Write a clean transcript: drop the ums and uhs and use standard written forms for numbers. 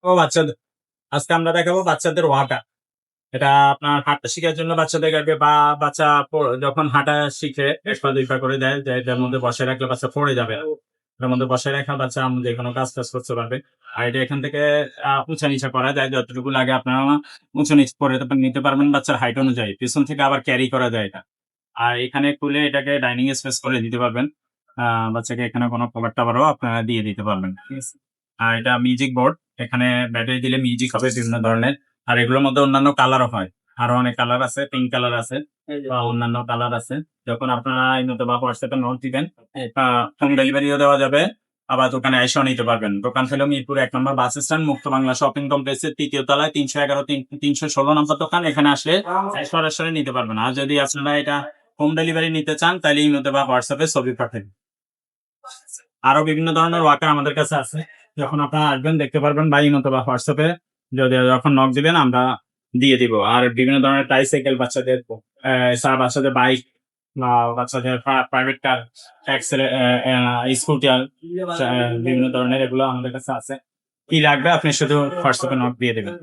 ও বাচ্চাদের আজকে আমরা দেখাবো বাচ্চাদের ওয়াকা। এটা আপনার হাঁটা শিখার জন্য বাচ্চাদের আগে বা বাচ্চা যখন হাঁটা শিখে ১ পা ২ পা করে দেয় যে এটার মধ্যে বসায় রাখলে বাচ্চা পড়ে যাবে না। এটার মধ্যে বসায় রাখা বাচ্চা যেকোনো কাজ-টাজ করতে পারবে। আর এটা এখান থেকে উঁচা-নিচা করা যায়। যতটুকু লাগে আপনারা উঁচু-নিচ করে তারপর নিতে পারবেন বাচ্চার হাইট অনুযায়ী। পিছন থেকে আবার ক্যারি করা যায় এটা। আর এখানে খুলে এটাকে ডাইনিং স্পেস করে দিতে পারবেন। আ বাচ্চাকে এখানে কোনো কভার-টভারও আপনারা দিয়ে দিতে পারবেন। ঠিক আছে? আর এটা মিউজিক বোর্ড। এখানে ব্যাটারি দিলে মিউজিক হবে বিভিন্ন ধরনের। আর এগুলোর মধ্যে অন্যান্য কালারও হয়। আরো অনেক কালার আছে, পিঙ্ক কালার আছে বা অন্যান্য কালার আছে। যখন আপনারা ইমোতে বা হোয়াটসঅ্যাপে নোট দিবেন, হোম ডেলিভারিও দেওয়া যাবে। আবার দোকানে আইসাও নিতে পারবেন। দোকান হলো মিরপুর ১ নম্বর বাস স্ট্যান্ড, মুক্ত বাংলা শপিং কমপ্লেক্সের ৩য় তলায় ৩১১ ৩১৬ নম্বর দোকান। এখানে আসলে সরাসরি নিতে পারবেন। আর যদি আপনারা এটা হোম ডেলিভারি নিতে চান তাহলে ইমোতে বা হোয়াটসঅ্যাপে ছবি পাঠাবেন। আরো বিভিন্ন ধরনের ওয়াকার আমাদের কাছে আছে। যখন আপনারা আসবেন দেখতে পারবেন বা ইমোতে বা হোয়াটসঅ্যাপে যখন নক দিবেন আমরা দিয়ে দিব। আর বিভিন্ন ধরনের ট্রাইসাইকেল বাচ্চাদের বাচ্চাদের বাইক বা বাচ্চাদের প্রাইভেট কার, স্কুটার, বিভিন্ন ধরনের এগুলো আমাদের কাছে আছে। কি লাগবে আপনি শুধু হোয়াটসঅ্যাপে নক দিয়ে দিবেন।